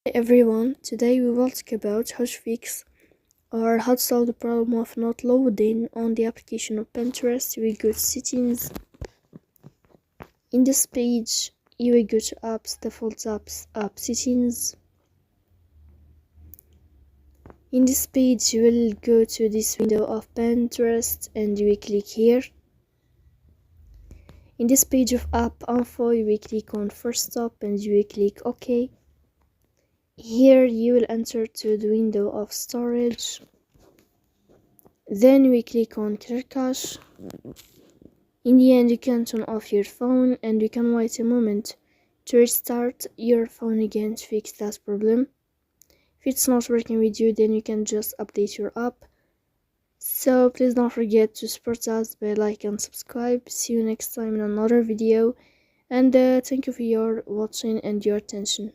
Hi everyone, today we will talk about how to fix or how to solve the problem of not loading on the application of Pinterest. We go to settings. In this page, you will go to apps, default apps, app settings. In this page, you will go to this window of Pinterest and you will click here. In this page of app info, you will click on first stop and you will click OK. Here you will enter to the window of storage. Then we click on clear cache. In the end, you can turn off your phone and you can wait a moment to restart your phone again to fix that problem. If it's not working with you, then you can just update your app. So please don't forget to support us by like and subscribe. See you next time in another video, and thank you for your watching and your attention.